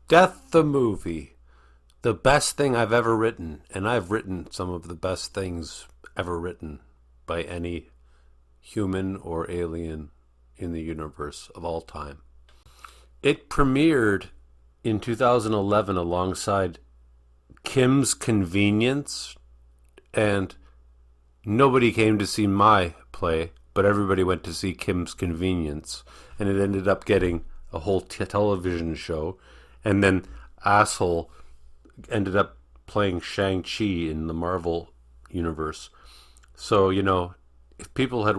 Death the movie. The best thing I've ever written, and I've written some of the best things ever written by any human or alien in the universe of all time. It premiered in 2011 alongside Kim's Convenience, and nobody came to see my play, but everybody went to see Kim's Convenience, and it ended up getting a whole television show, and then Asshole ended up playing Shang-Chi in the Marvel universe. So, if people had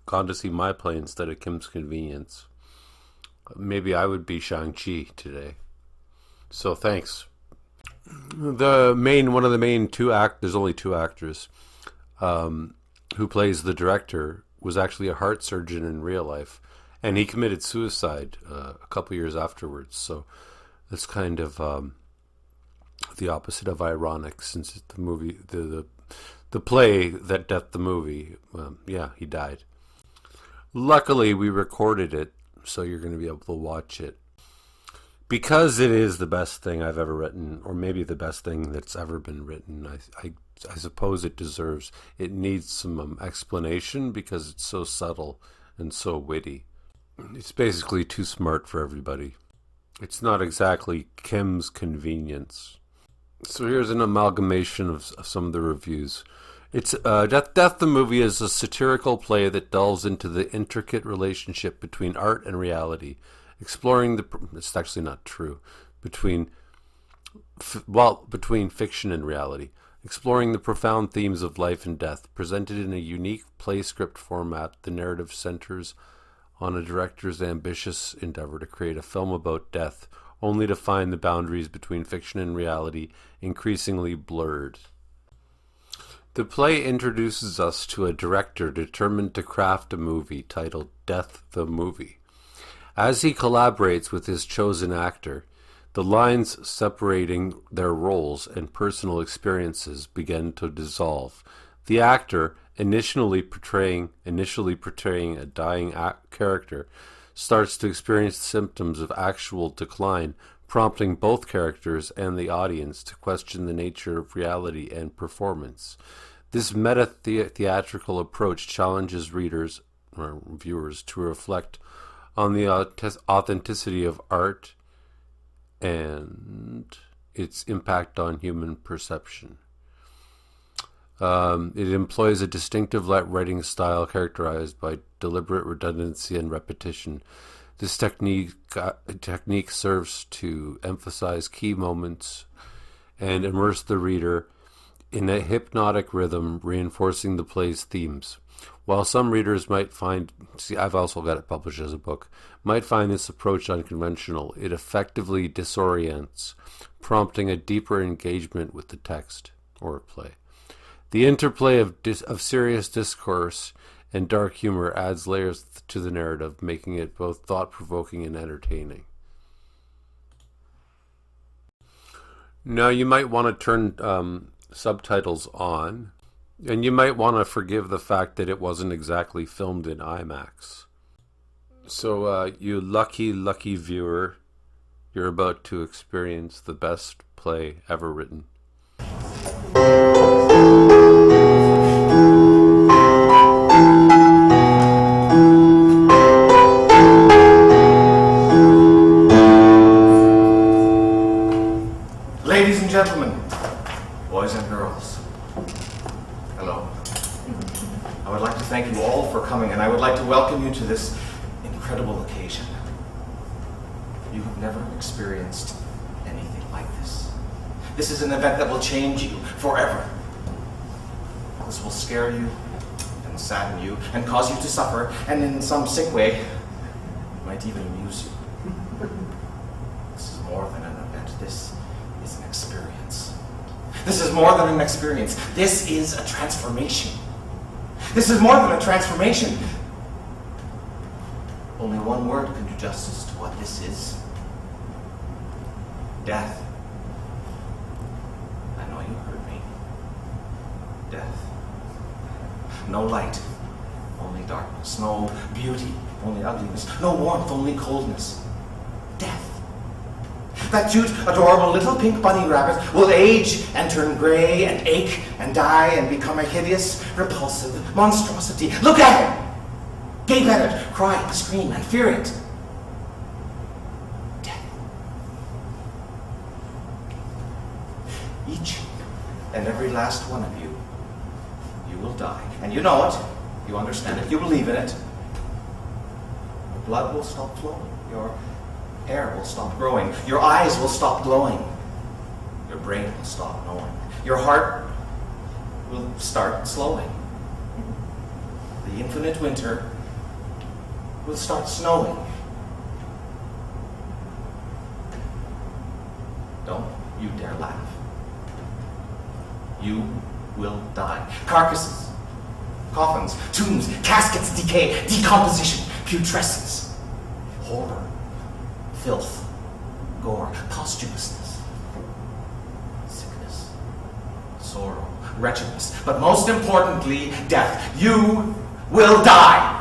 gone to see my play instead of Kim's Convenience, maybe I would be Shang-Chi today. So thanks. One of the main there's only two actors, who plays the director, was actually a heart surgeon in real life, and he committed suicide a couple years afterwards. So it's kind of the opposite of ironic, since the movie, the play that Death the movie, he died. Luckily, we recorded it, so you're going to be able to watch it. Because it is the best thing I've ever written, or maybe the best thing that's ever been written, I suppose it needs some explanation, because it's so subtle and so witty. It's basically too smart for everybody. It's not exactly Kim's Convenience. So here's an amalgamation of some of the reviews. It's Death the movie is a satirical play that delves into the intricate relationship between art and reality, exploring it's actually not true, between fiction and reality, exploring the profound themes of life and death. Presented in a unique play script format, the narrative centers on a director's ambitious endeavor to create a film about death, only to find the boundaries between fiction and reality increasingly blurred. The play introduces us to a director determined to craft a movie titled Death the Movie. As he collaborates with his chosen actor, the lines separating their roles and personal experiences begin to dissolve. The actor, initially portraying a dying character, starts to experience symptoms of actual decline, prompting both characters and the audience to question the nature of reality and performance. This meta-theatrical approach challenges readers or viewers to reflect on the authenticity of art and its impact on human perception. It employs a distinctive writing style characterized by deliberate redundancy and repetition. This technique serves to emphasize key moments and immerse the reader in a hypnotic rhythm, reinforcing the play's themes. While some readers might I've also got it published as a book, might find this approach unconventional, it effectively disorients, prompting a deeper engagement with the text or play. The interplay of serious discourse and dark humor adds layers to the narrative, making it both thought-provoking and entertaining. Now, you might want to turn subtitles on, and you might want to forgive the fact that it wasn't exactly filmed in IMAX. So, you lucky viewer, you're about to experience the best play ever written. Ladies and gentlemen, boys and girls, hello. I would like to thank you all for coming, and I would like to welcome you to this incredible occasion. You have never experienced anything like this. This is an event that will change you forever. This will scare you and sadden you and cause you to suffer, and in some sick way, it might even amuse you. This is more than an event. This is an experience. This is more than an experience. This is a transformation. This is more than a transformation. Only one word can do justice to what this is. Death. I know you heard me. Death. No light, only darkness. No beauty, only ugliness. No warmth, only coldness. Death. That cute, adorable little pink bunny rabbit will age and turn gray and ache and die and become a hideous, repulsive monstrosity. Look at it! Gape at it, cry, scream, and fear it. Death. Each and every last one of you, you will die. And you know it, you understand it, you believe in it. Your blood will stop flowing, your hair will stop growing, your eyes will stop glowing, your brain will stop knowing, your heart will start slowing. The infinite winter will start snowing. Don't you dare laugh. You will die. Carcasses, coffins, tombs, caskets decay, decomposition, putrescence, horror, filth, gore, posthumousness, sickness, sorrow, wretchedness, but most importantly, death. You will die.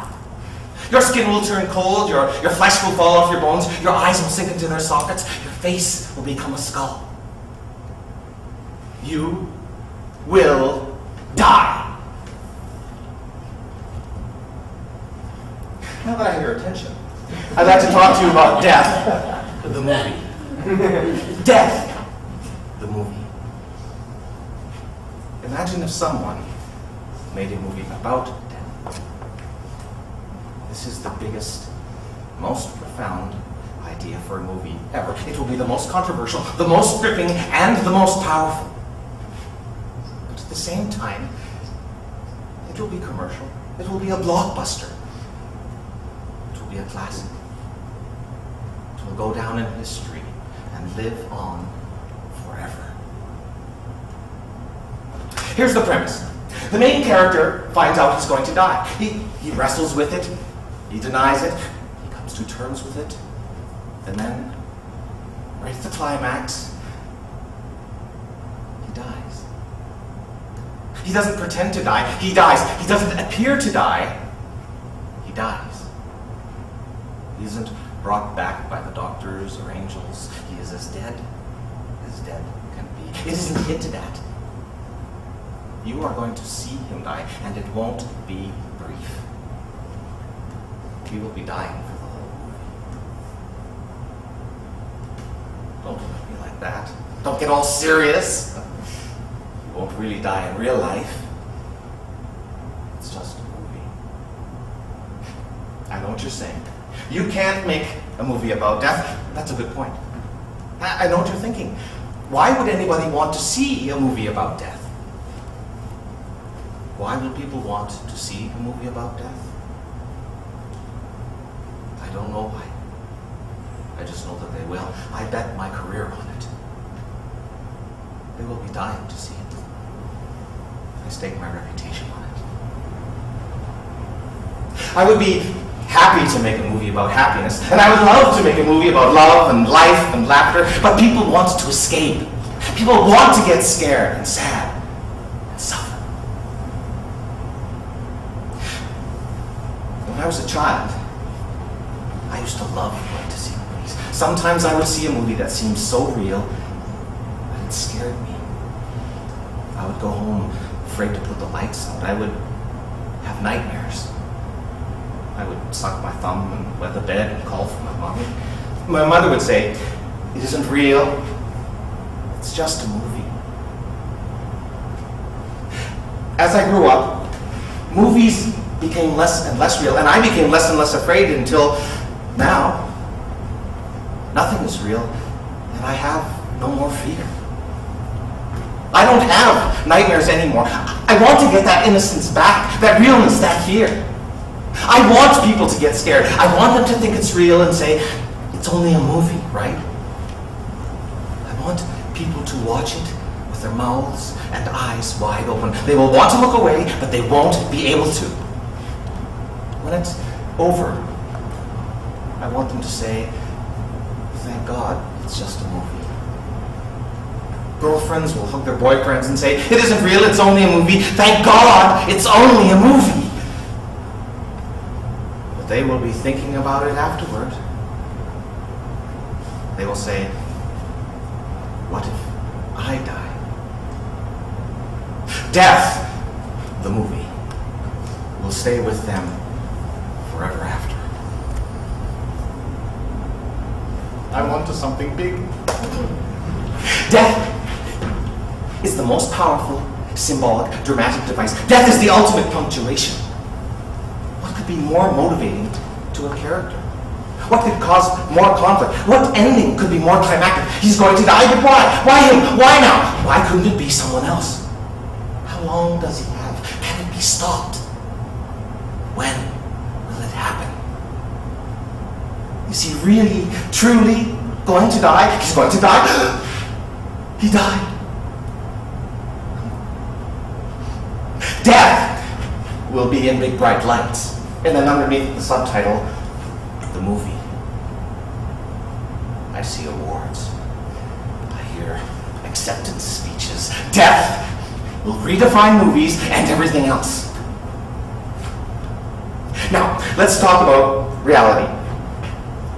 Your skin will turn cold, your flesh will fall off your bones, your eyes will sink into their sockets, your face will become a skull. You will die. Now that I have your attention, I'd like to talk to you about Death, the movie. Death, the movie. Imagine if someone made a movie about death. This is the biggest, most profound idea for a movie ever. It will be the most controversial, the most gripping, and the most powerful. But at the same time, it will be commercial. It will be a blockbuster. It will be a classic. It will go down in history and live on forever. Here's the premise. The main character finds out he's going to die. He wrestles with it. He denies it. He comes to terms with it. And then, right at the climax, he dies. He doesn't pretend to die. He dies. He doesn't appear to die. He dies. He isn't brought back by the doctors or angels. He is as dead can be. It isn't hinted at. You are going to see him die, and it won't be brief. He will be dying for the whole movie. Don't look at me like that. Don't get all serious. You won't really die in real life. It's just a movie. I know what you're saying. You can't make a movie about death. That's a good point. I know what you're thinking. Why would anybody want to see a movie about death? Why would people want to see a movie about death? I don't know why. I just know that they will. I bet my career on it. They will be dying to see it. I stake my reputation on it. I would be happy to make a movie about happiness, and I would love to make a movie about love and life and laughter, but people want to escape. People want to get scared and sad and suffer. When I was a child, I used to love going to see movies. Sometimes I would see a movie that seemed so real that it scared me. I would go home afraid to put the lights out. I would have nightmares. I would suck my thumb and wet the bed and call for my mommy. My mother would say, "It isn't real. It's just a movie." As I grew up, movies became less and less real, and I became less and less afraid until now. Nothing is real, and I have no more fear. I don't have nightmares anymore. I want to get that innocence back, that realness, that fear. I want people to get scared. I want them to think it's real and say, it's only a movie, right? I want people to watch it with their mouths and eyes wide open. They will want to look away, but they won't be able to. When it's over, I want them to say, thank God, it's just a movie. Girlfriends will hug their boyfriends and say, it isn't real, it's only a movie. Thank God, it's only a movie. But they will be thinking about it afterward. They will say, What if I die? Death, the movie, will stay with them forever after. I'm on to something big. Death is the most powerful, symbolic, dramatic device. Death is the ultimate punctuation. What could be more motivating to a character? What could cause more conflict? What ending could be more climactic? He's going to die, but why? Why him? Why now? Why couldn't it be someone else? How long does he have? Can it be stopped? When will it happen? Is he really, truly going to die? He's going to die. He died. Death will be in big bright lights. And then underneath the subtitle, the movie. I see awards. I hear acceptance speeches. Death will redefine movies and everything else. Now, let's talk about reality.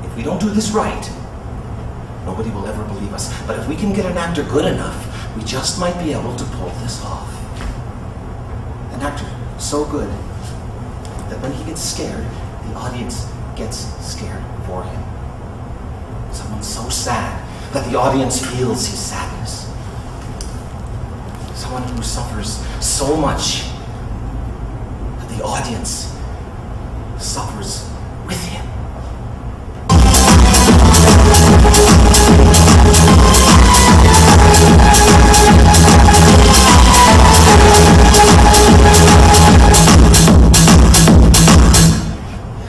If we don't do this right, nobody will ever believe us. But if we can get an actor good enough, we just might be able to pull this off. An actor so good that when he gets scared, the audience gets scared for him. Someone so sad that the audience feels his sadness. Someone who suffers so much that the audience suffers with him.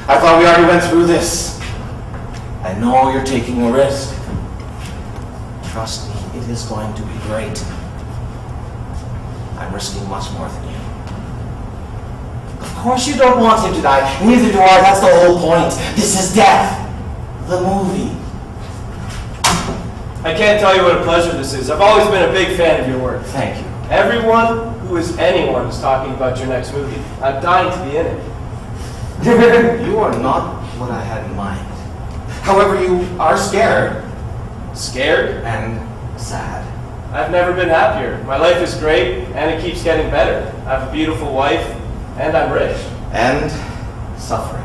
I thought we already went through this. I know you're taking a risk. Trust me, it is going to be great. I'm risking much more than you. Of course you don't want him to die. Neither do I. That's the whole point. This is death. The movie. I can't tell you what a pleasure this is. I've always been a big fan of your work. Thank you. Everyone who is anyone is talking about your next movie. I'm dying to be in it. You are not what I had in mind. However, you are scared Scared? and sad. I've never been happier. My life is great, and it keeps getting better. I have a beautiful wife, and I'm rich. And suffering.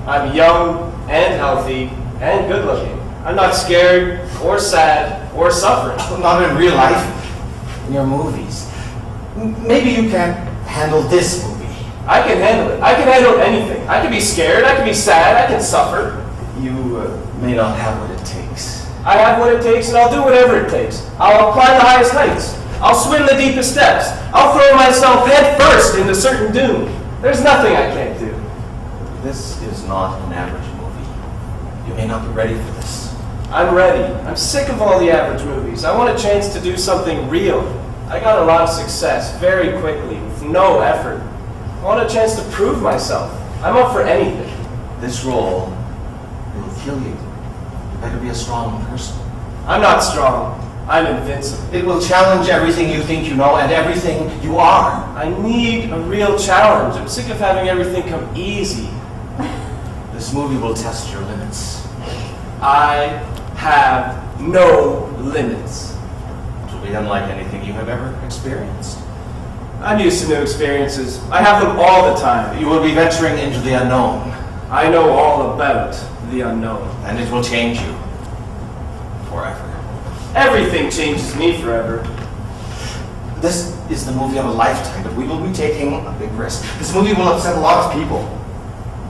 I'm young and healthy and good looking. I'm not scared or sad or suffering. Not in real life. In your movies. Maybe you can't handle this movie. I can handle it. I can handle anything. I can be scared, I can be sad, I can suffer. You may not have what it takes. I have what it takes, and I'll do whatever it takes. I'll climb the highest heights. I'll swim the deepest depths. I'll throw myself head first into certain doom. There's nothing I can't do. This is not an average movie. You may not be ready for this. I'm ready. I'm sick of all the average movies. I want a chance to do something real. I got a lot of success very quickly, with no effort. I want a chance to prove myself. I'm up for anything. This role will kill you. You better be a strong person. I'm not strong. I'm invincible. It will challenge everything you think you know and everything you are. I need a real challenge. I'm sick of having everything come easy. This movie will test your limits. I have no limits. It will be unlike anything you have ever experienced. I'm used to new experiences. I have them all the time. You will be venturing into the unknown. I know all about the unknown. And it will change you. Forever. Everything changes me forever. This is the movie of a lifetime, but we will be taking a big risk. This movie will upset a lot of people.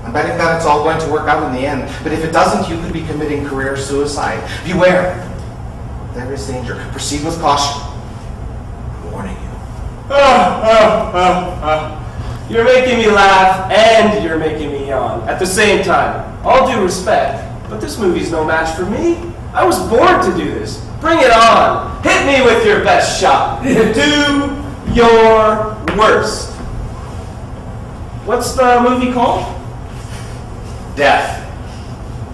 I'm betting that it's all going to work out in the end. But if it doesn't, you could be committing career suicide. Beware. There is danger. Proceed with caution. I'm warning you. You're making me laugh and you're making me yawn at the same time. All due respect, but this movie's no match for me. I was born to do this. Bring it on. Hit me with your best shot. Do your worst. What's the movie called? Death.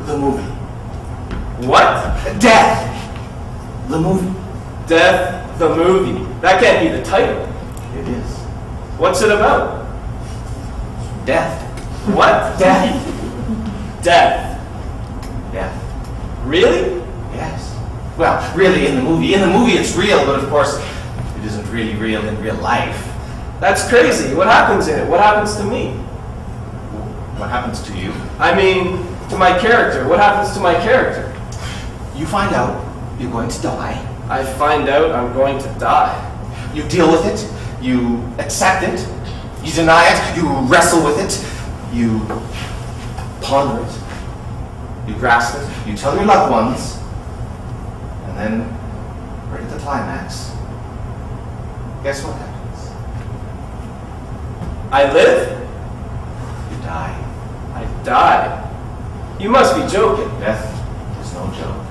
The movie. What? Death. The movie. Death, the movie. That can't be the title. It is. What's it about? Death. What? Death. Death. Death. Really? Yes. Well, really, in the movie. In the movie it's real, but of course, it isn't really real in real life. That's crazy. What happens in it? What happens to me? What happens to you? I mean, to my character. What happens to my character? You find out you're going to die. I find out I'm going to die. You deal with it. You accept it. You deny it. You wrestle with it. You ponder it. You grasp it. You tell your loved ones. And then, right at the climax, guess what happens? I live? You die. I die. You must be joking. Death is no joke.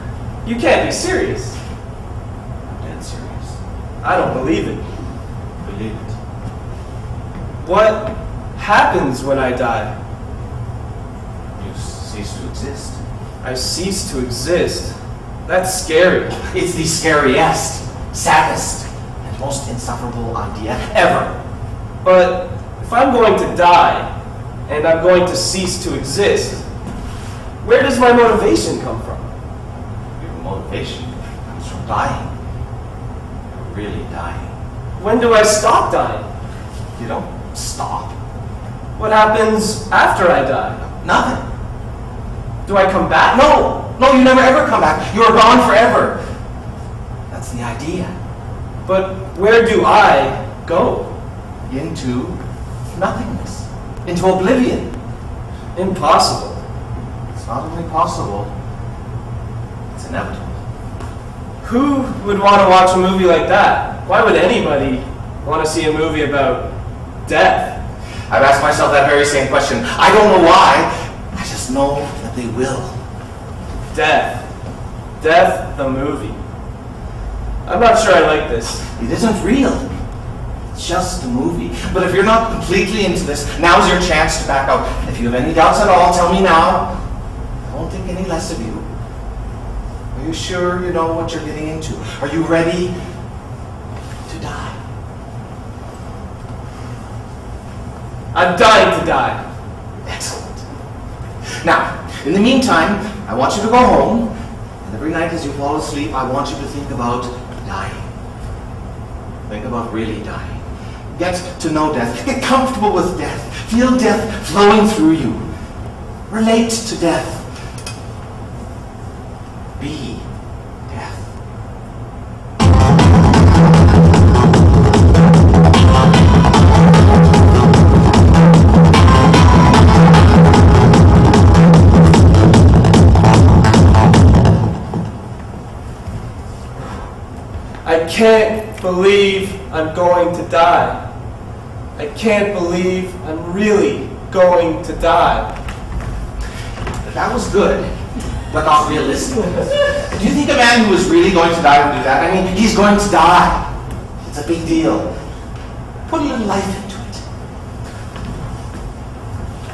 You can't be serious. I'm dead serious. I don't believe it. Believe it. What happens when I die? You cease to exist. I cease to exist. That's scary. It's the scariest, saddest, and most insufferable idea ever. But if I'm going to die, and I'm going to cease to exist, where does my motivation come from? Your motivation comes from dying. You're really dying. When do I stop dying? You don't stop. What happens after I die? Nothing. Do I come back? No, you never ever come back. You're gone forever. That's the idea. But where do I go? Into nothingness. Into oblivion. Impossible. It's not only possible, it's inevitable. Who would want to watch a movie like that? Why would anybody want to see a movie about death? I've asked myself that very same question. I don't know why. I just know that they will. Death. Death the movie. I'm not sure I like this. It isn't real. It's just a movie. But if you're not completely into this, now's your chance to back out. If you have any doubts at all, tell me now. I won't think any less of you. Are you sure you know what you're getting into? Are you ready to die? I'm dying to die. Excellent. Now, in the meantime, I want you to go home, and every night as you fall asleep, I want you to think about dying. Think about really dying. Get to know death. Get comfortable with death. Feel death flowing through you. Relate to death. Be death. I can't believe I'm going to die. I can't believe I'm really going to die. That was good, but not realistic. Do you think a man who is really going to die would do that? I mean, he's going to die. It's a big deal. Put a little life into it.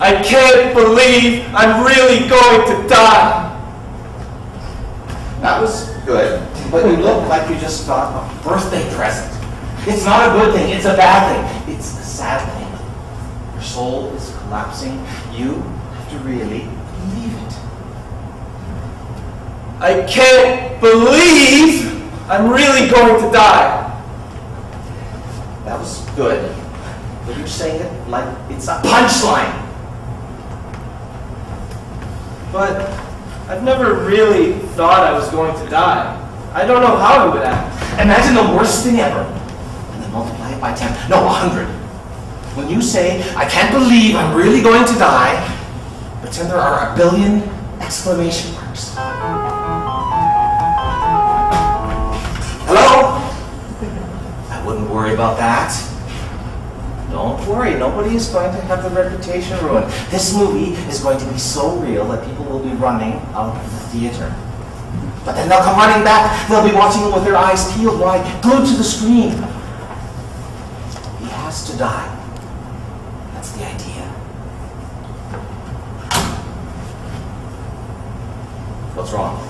I can't believe I'm really going to die. That was good, but you look like you just got a birthday present. It's not a good thing, it's a bad thing. It's a sad thing. Your soul is collapsing. You have to really believe it. I can't believe I'm really going to die. That was good, but you're saying it like it's a punchline. But I've never really thought I was going to die. I don't know how I would act. Imagine the worst thing ever, and then multiply it by 10, no, 100. When you say, I can't believe I'm really going to die, pretend there are a billion exclamation marks. Hello? I wouldn't worry about that. Don't worry, nobody is going to have the reputation ruined. This movie is going to be so real that people will be running out of the theater. But then they'll come running back. They'll be watching it with their eyes peeled wide, glued to the screen. He has to die. That's the idea. What's wrong?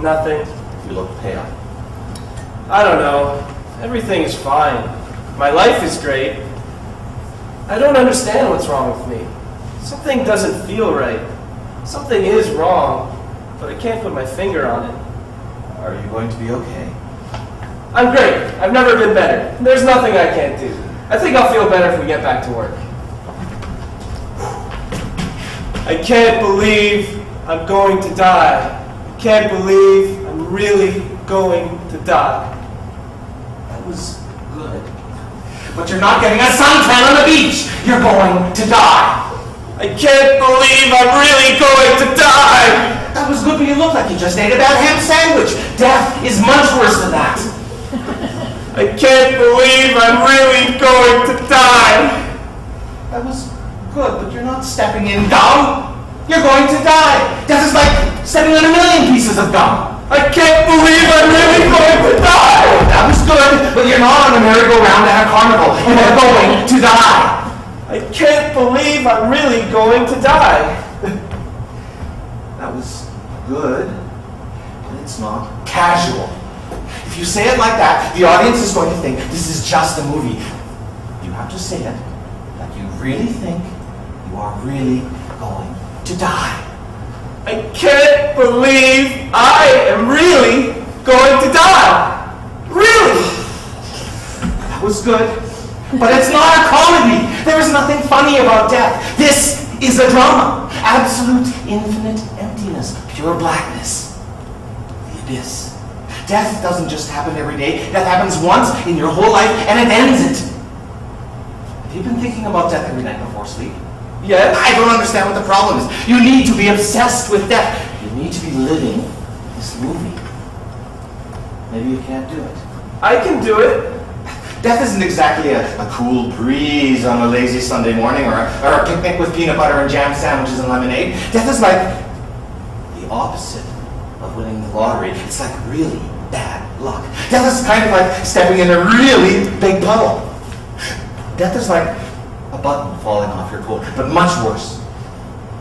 Nothing. You look pale. I don't know. Everything is fine. My life is great. I don't understand what's wrong with me. Something doesn't feel right. Something is wrong, but I can't put my finger on it. Are you going to be okay? I'm great. I've never been better. There's nothing I can't do. I think I'll feel better if we get back to work. I can't believe I'm going to die. I can't believe I'm really going to die. That was good. But you're not getting a suntan on the beach! You're going to die! I can't believe I'm really going to die! That was good, but you look like you just ate a bad ham sandwich. Death is much worse than that. I can't believe I'm really going to die! That was good, but you're not stepping in gum. You're going to die. Death is like stepping on a million pieces of gum. I can't believe I'm really going to die! That was good, but you're not on a merry-go-round at a carnival. You are going to die. I can't believe I'm really going to die. That was good, but it's not casual. If you say it like that, the audience is going to think this is just a movie. You have to say it like you really think you are really going to die. I can't believe I am really going to die. Really? That was good, but it's not a comedy. There is nothing funny about death. This is a drama. Absolute, infinite emptiness, pure blackness. The abyss. Death doesn't just happen every day. Death happens once in your whole life, and it ends it. Have you been thinking about death every night before sleep? Yes? I don't understand what the problem is. You need to be obsessed with death. You need to be living this movie. Maybe you can't do it. I can do it. Death isn't exactly a cool breeze on a lazy Sunday morning or a picnic with peanut butter and jam sandwiches and lemonade. Death is like the opposite of winning the lottery. It's like really bad luck. Death is kind of like stepping in a really big puddle. Death is like a button falling off your coat, but much worse.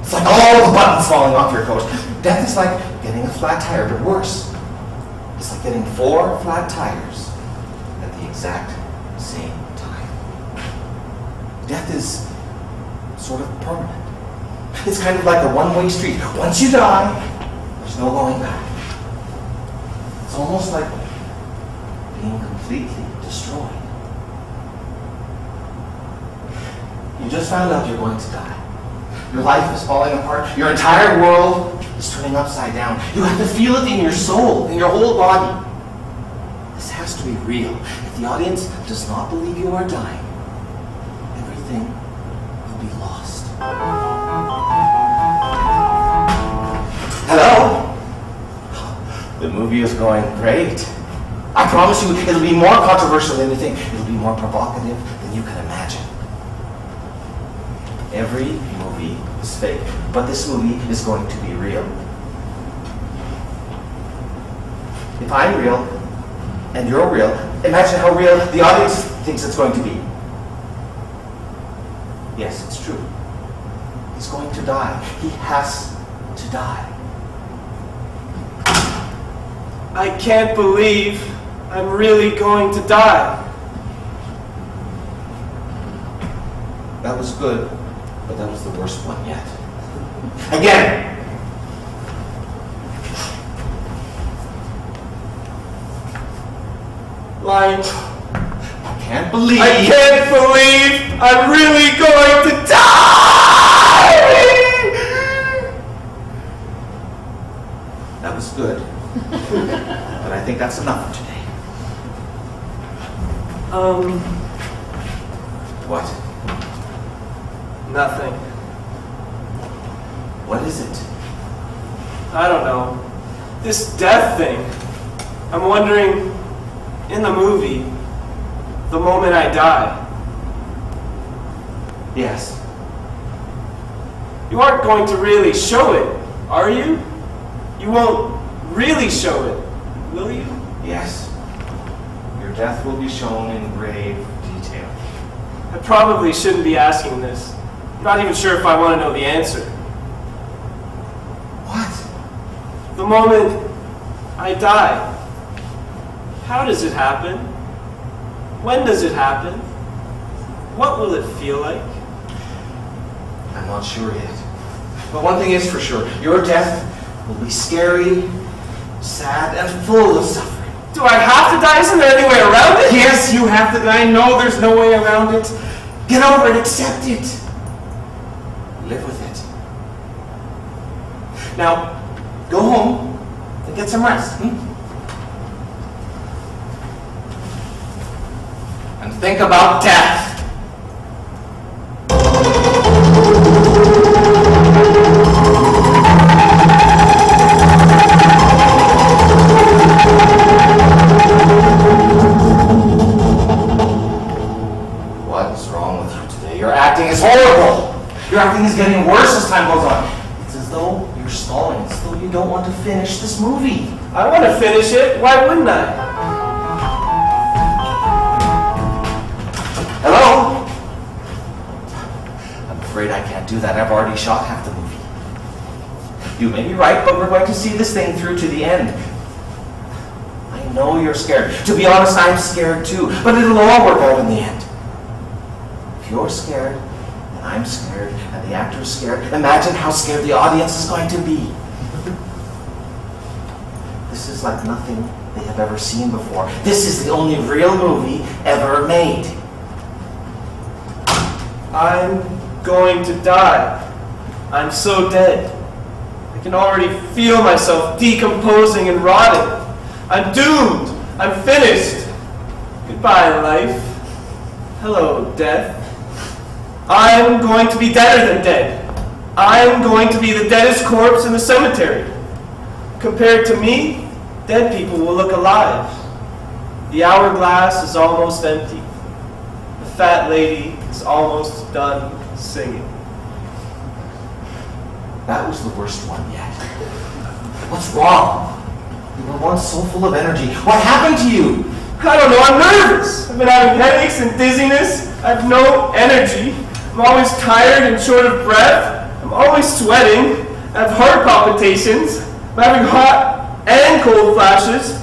It's like all the buttons falling off your coat. Death is like getting a flat tire, but worse. It's like getting 4 flat tires at the exact same time. Death is sort of permanent. It's kind of like a one-way street. Once you die, there's no going back. It's almost like being completely destroyed. You just found out you're going to die. Your life is falling apart. Your entire world is turning upside down. You have to feel it in your soul, in your whole body. This has to be real. If the audience does not believe you are dying, everything will be lost. Hello? The movie is going great. I promise you, it'll be more controversial than you think. It'll be more provocative than you can imagine. Every movie is fake, but this movie is going to be real. If I'm real, and you're real, imagine how real the audience thinks it's going to be. Yes, it's true. He's going to die. He has to die. I can't believe I'm really going to die. That was good, but that was the worst one yet. Again! Line. I can't believe... I'm really going to die! That was good. But I think that's enough for today. What? Nothing. What is it? I don't know. This death thing. I'm wondering, in the movie, the moment I die, Yes. you aren't going to really show it, are you? You won't really show it, will you? Yes. Your death will be shown in grave detail. I probably shouldn't be asking this. I'm not even sure if I want to know the answer. What? The moment I die, how does it happen? When does it happen? What will it feel like? I'm not sure yet. But one thing is for sure. Your death will be scary sad and full of suffering. Do I have to die? Isn't there any way around it? Yes, you have to die. No, there's no way around it. Get over it. Accept it. Live with it. Now, go home and get some rest. And think about death. What's wrong with you today? Your acting is horrible. Your acting is getting worse as time goes on. It's as though you're stalling. It's as though you don't want to finish this movie. I want to finish it. Why wouldn't I? Hello? I'm afraid I can't do that. I've already shot half the movie. You may be right, but we're going to see this thing through to the end. I know you're scared. To be honest, I'm scared too. But it'll all work out in the end. If you're scared, and I'm scared, and the actor's scared, imagine how scared the audience is going to be. This is like nothing they have ever seen before. This is the only real movie ever made. I'm going to die. I'm so dead. I can already feel myself decomposing and rotting. I'm doomed. I'm finished. Goodbye, life. Hello, death. I'm going to be deader than dead. I'm going to be the deadest corpse in the cemetery. Compared to me, dead people will look alive. The hourglass is almost empty. The fat lady is almost done singing. That was the worst one yet. What's wrong? You were once so full of energy. What happened to you? I don't know, I'm nervous. I've been having headaches and dizziness. I have no energy. I'm always tired and short of breath. I'm always sweating. I have heart palpitations. I'm having hot and cold flashes.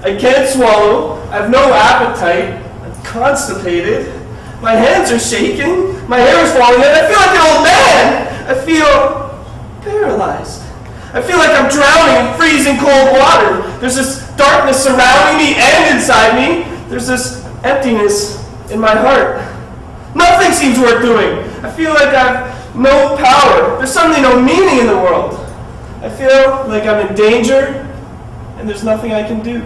I can't swallow. I have no appetite. I'm constipated. My hands are shaking. My hair is falling out. I feel like an old man. I feel paralyzed. I feel like I'm drowning in freezing cold water. There's this darkness surrounding me and inside me. There's this emptiness in my heart. Nothing seems worth doing. I feel like I have no power. There's suddenly no meaning in the world. I feel like I'm in danger and there's nothing I can do.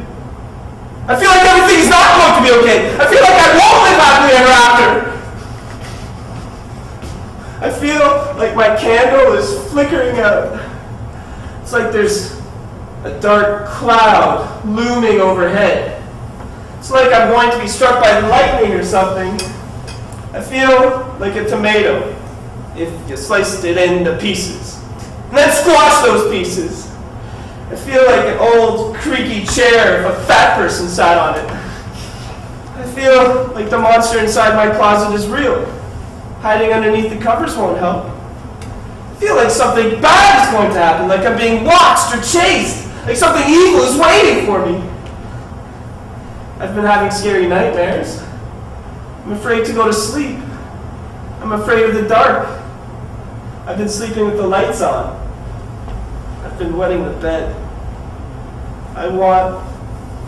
I feel like everything's not going to be okay. I feel like I won't live happily ever after. I feel like my candle is flickering out. It's like there's a dark cloud looming overhead. It's like I'm going to be struck by lightning or something. I feel like a tomato if you sliced it into pieces and then squash those pieces. I feel like an old creaky chair if a fat person sat on it. I feel like the monster inside my closet is real. Hiding underneath the covers won't help. I feel like something bad is going to happen, like I'm being watched or chased, like something evil is waiting for me. I've been having scary nightmares. I'm afraid to go to sleep. I'm afraid of the dark. I've been sleeping with the lights on. I've been wetting the bed. I want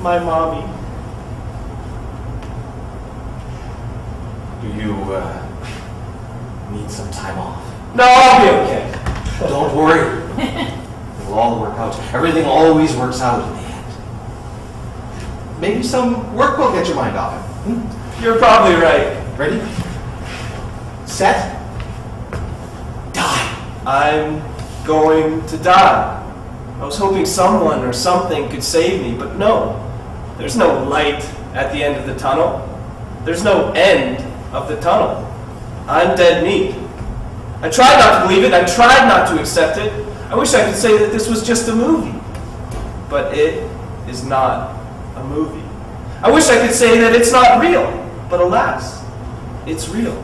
my mommy. Do you need some time off? No, I'll be okay. Don't worry. It'll all work out. Everything always works out in the end. Maybe some work will get your mind off it. You're probably right. Ready? Set. Die. I'm going to die. I was hoping someone or something could save me, but no. There's no light at the end of the tunnel. There's no end of the tunnel. I'm dead meat. I tried not to believe it. I tried not to accept it. I wish I could say that this was just a movie. But it is not a movie. I wish I could say that it's not real. But alas, it's real.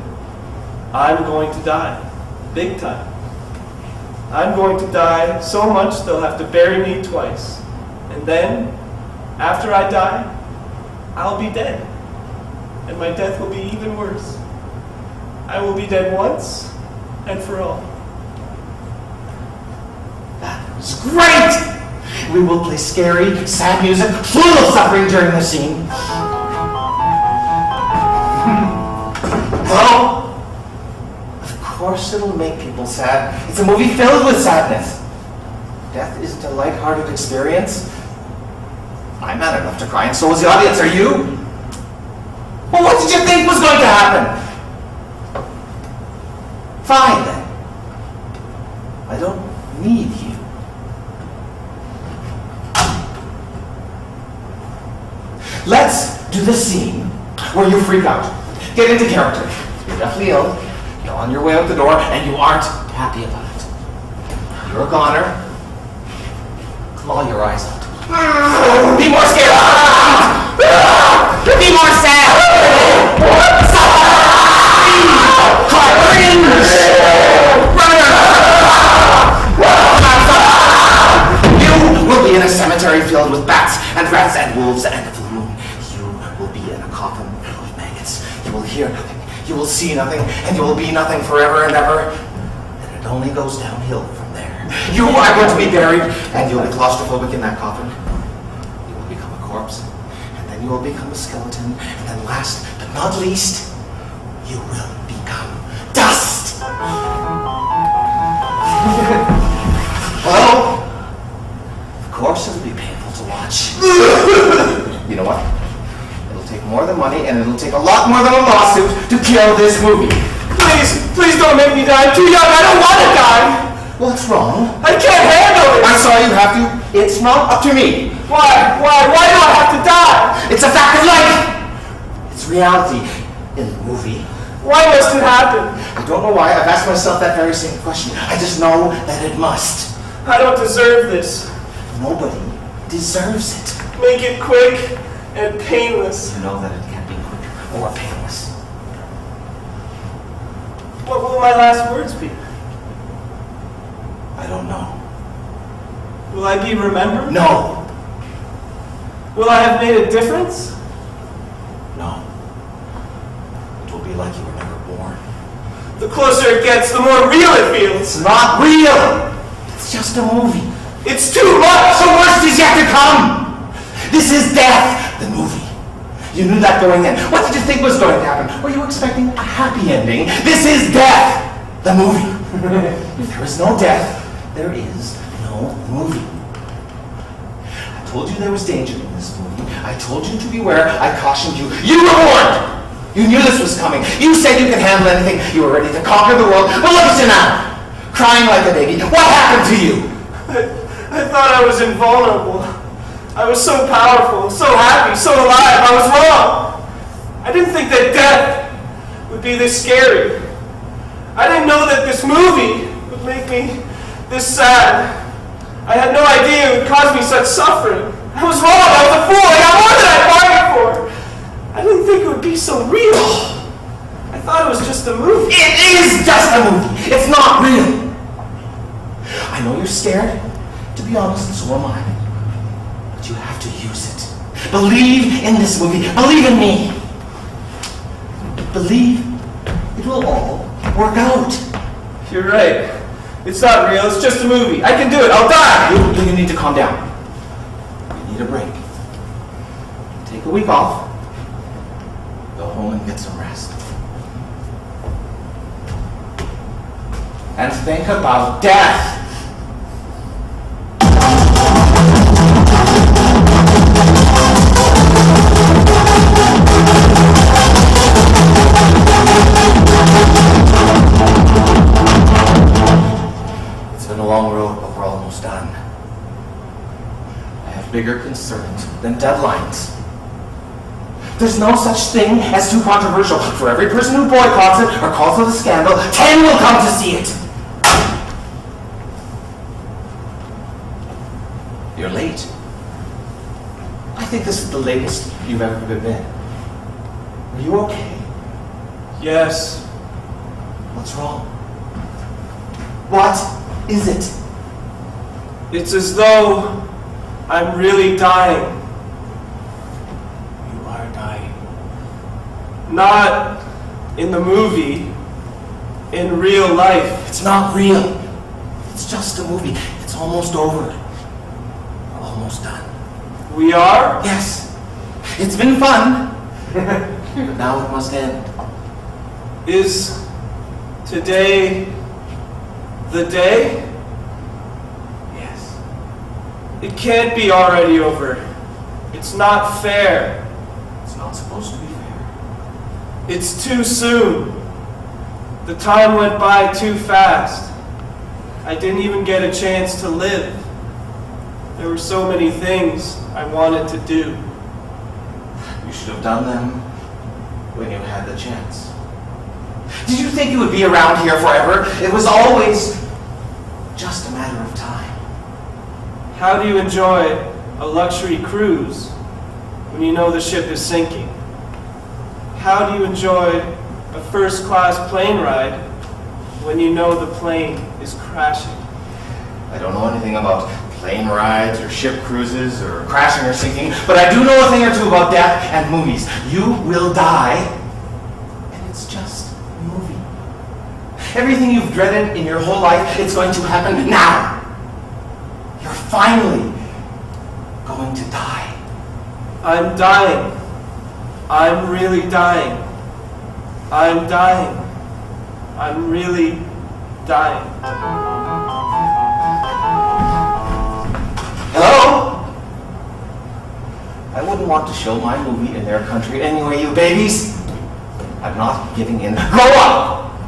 I'm going to die. Big time. I'm going to die so much they'll have to bury me twice. And then, after I die, I'll be dead. And my death will be even worse. I will be dead once and for all. That was great! We will play scary, sad music, full of suffering during the scene. Well, of course it'll make people sad. It's a movie filled with sadness. Death isn't a lighthearted experience. I'm man enough to cry, and so is the audience. Are you? Well, what did you think was going to happen? Fine, then. I don't need you. Let's do the scene where you freak out. Get into character. You're deathly ill. You're on your way out the door, and you aren't happy about it. You're a goner. Claw your eyes out. Be more scared. Be more sad. You will be in a cemetery filled with bats and rats and wolves and a full moon. You will be in a coffin full of maggots. You will hear nothing. You will see nothing, and you will be nothing forever and ever. And it only goes downhill from there. You are going to be buried, and you'll be claustrophobic in that coffin. You will become a corpse, and then you will become a skeleton, and then last but not least, you will become dust. Well, of course it'll be painful to watch. You know what? It'll take more than money, and it'll take a lot more than a lawsuit to kill this movie. Please don't make me die. I'm too young. I don't want to die. What's wrong? I can't handle it. I'm sorry you have to. It's not up to me. Why? Why do I have to die? It's a fact of life. It's reality in the movie. Why must it happen? I don't know why. I've asked myself that very same question. I just know that it must. I don't deserve this. Nobody deserves it. Make it quick and painless. You know that it can't be quick or painless. What will my last words be? I don't know. Will I be remembered? No. Will I have made a difference? No. It will be like you were never born. The closer it gets, the more real it feels. It's not real. It's just a movie. It's too much! The worst is yet to come. This is death, the movie. You knew that going in. What did you think was going to happen? Were you expecting a happy ending? This is death, the movie. If there is no death, there is no movie. I told you there was danger in this movie. I told you to beware. I cautioned you. You were warned. You knew this was coming. You said you could handle anything. You were ready to conquer the world. But look at you now, crying like a baby. What happened to you? I thought I was invulnerable. I was so powerful, so happy, so alive. I was wrong. I didn't think that death would be this scary. I didn't know that this movie would make me this sad. I had no idea it would cause me such suffering. I was wrong. I was a fool. I got more than I bargained for. I didn't think it would be so real. I thought it was just a movie. It is just a movie. It's not real. I know you're scared. To be honest, so am I. But you have to use it. Believe in this movie. Believe in me. Believe it will all work out. You're right. It's not real. It's just a movie. I can do it. I'll die. You need to calm down. You need a break. Take a week off. Go home and get some rest. And think about death. It's been a long road, but we're almost done. I have bigger concerns than deadlines. There's no such thing as too controversial. For every person who boycotts it or calls it a scandal, 10 will come to see it. You're late. I think this is the latest you've ever been. Are you okay? Yes. What's wrong? What is it? It's as though I'm really dying. You are dying. Not in the movie, in real life. It's not real. It's just a movie. It's almost over. almost done. We are? Yes. It's been fun. But now it must end. Is today the day? Yes. It can't be already over. It's not fair. It's not supposed to be fair. It's too soon. The time went by too fast. I didn't even get a chance to live. There were so many things I wanted to do. You should have done them when you had the chance. Did you think you would be around here forever? It was always just a matter of time. How do you enjoy a luxury cruise when you know the ship is sinking? How do you enjoy a first-class plane ride when you know the plane is crashing? I don't know anything about plane rides or ship cruises or crashing or sinking, but I do know a thing or two about death and movies. You will die, and it's just a movie. Everything you've dreaded in your whole life, it's going to happen now. You're finally going to die. I'm dying. I'm really dying. I'm dying. I'm really dying. Hello? I wouldn't want to show my movie in their country anyway, you babies. I'm not giving in. Grow up!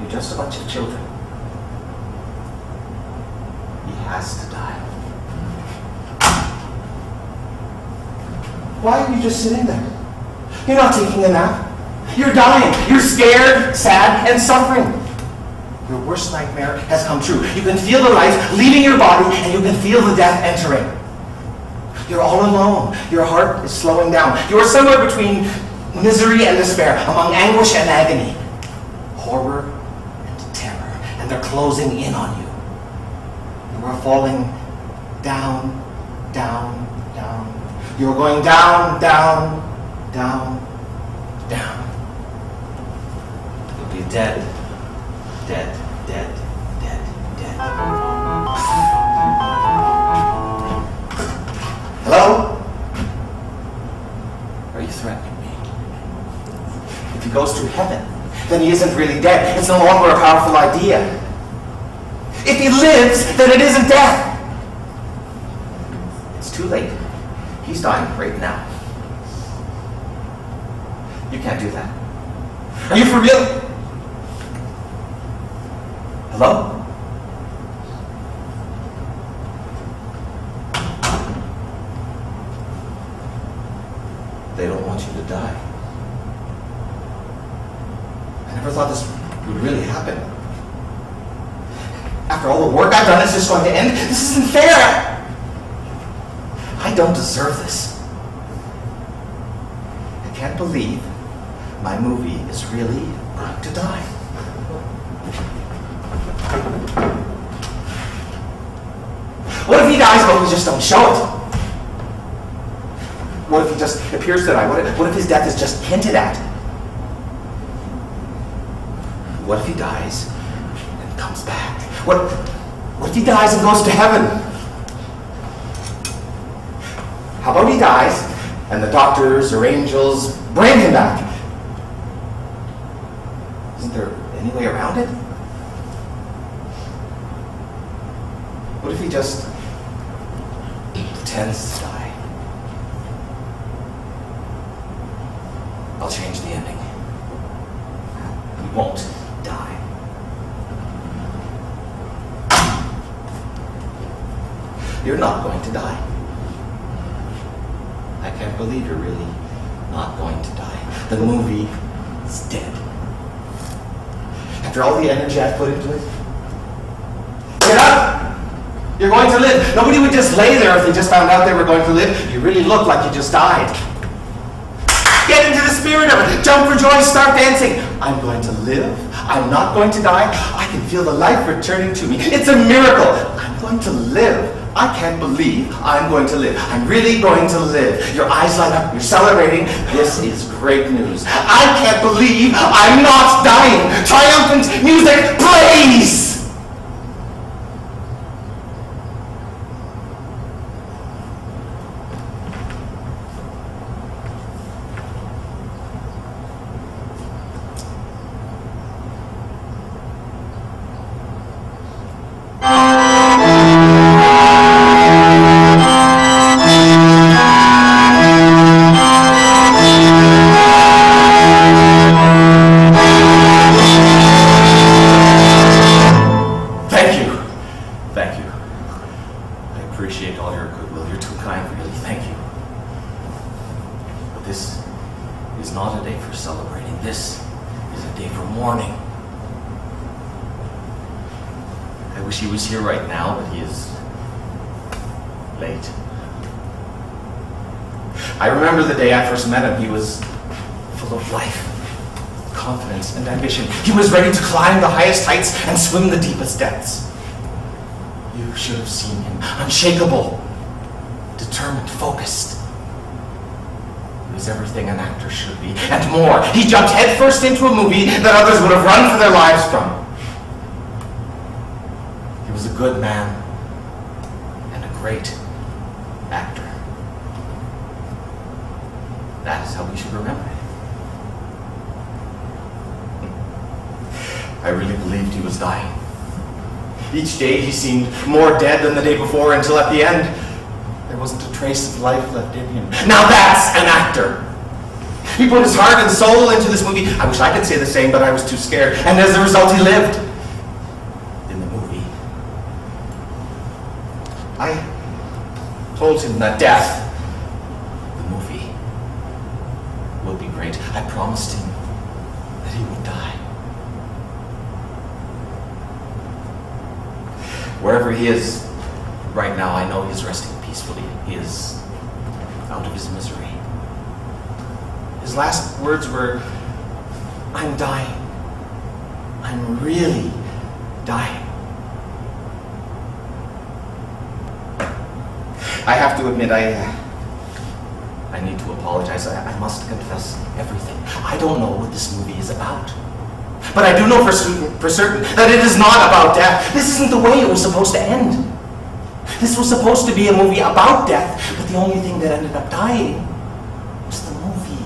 You're just a bunch of children. He has to die. Why are you just sitting there? You're not taking a nap. You're dying. You're scared, sad, and suffering. Your worst nightmare has come true. You can feel the life leaving your body, and you can feel the death entering. You're all alone. Your heart is slowing down. You are somewhere between misery and despair, among anguish and agony, horror and terror, and they're closing in on you. You are falling down, down, down. You're going down, down, down, down. You'll be dead, dead, dead, dead, dead. Hello? Are you threatening me? If he goes to heaven, then he isn't really dead. It's no longer a powerful idea. If he lives, then it isn't death. It's too late. He's dying right now. You can't do that. Are you for real? Hello? They don't want you to die. I never thought this would really happen. After all the work I've done, it's just going to end? This isn't fair! I don't deserve this. I can't believe my movie is really going to die. What if he dies but we just don't show it? What if he just appears to die? What if his death is just hinted at? What if he dies and comes back? What if he dies and goes to heaven? How about he dies and the doctors or angels bring him back? Isn't there any way around it? What if he just pretends to die? I'll change the ending. He won't die. You're not going to die. I can't believe you're really not going to die. The movie is dead. After all the energy I've put into it, get up! You're going to live. Nobody would just lay there if they just found out they were going to live. You really look like you just died. Get into the spirit of it. Jump for joy, start dancing. I'm going to live. I'm not going to die. I can feel the life returning to me. It's a miracle. I'm going to live. I can't believe I'm going to live. I'm really going to live. Your eyes light up. You're celebrating. This is great news. I can't believe I'm not dying. Triumphant music plays. wish he was here right now, but he is late. I remember the day I first met him. He was full of life, confidence, and ambition. He was ready to climb the highest heights and swim the deepest depths. You should have seen him. Unshakable, determined, focused. He was everything an actor should be, and more. He jumped headfirst into a movie that others would have run for their lives from. He was a good man and a great actor. That is how we should remember him. I really believed he was dying. Each day he seemed more dead than the day before, until at the end, there wasn't a trace of life left in him. Now that's an actor! He put his heart and soul into this movie. I wish I could say the same, but I was too scared. And as a result, he lived. In the movie. I told him that death, the movie, would be great. I promised him that he would die. Wherever he is right now, I know he's resting peacefully. He is out of his misery. His last words were, "I'm dying. I'm really dying." I have to admit, I need to apologize. I must confess everything. I don't know what this movie is about. But I do know for certain that it is not about death. This isn't the way it was supposed to end. This was supposed to be a movie about death, but the only thing that ended up dying was the movie.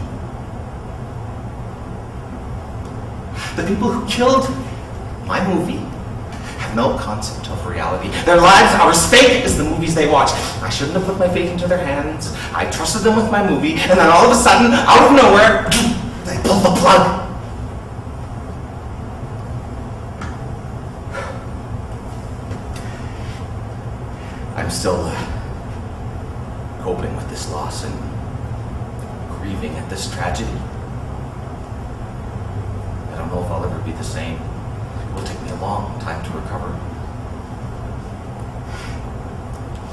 The people who killed my movie have no concept of reality. Their lives are as fake as the movies they watch. I shouldn't have put my faith into their hands. I trusted them with my movie, and then all of a sudden, out of nowhere, they pulled the plug. I'm still coping with this loss and grieving at this tragedy. I don't know if I'll ever be the same. It will take me a long time to recover.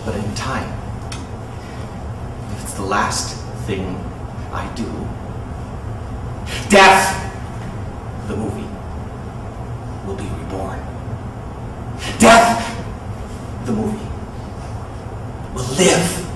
But in time, if it's the last thing I do, death, the movie, will be reborn. Death, the movie, will live.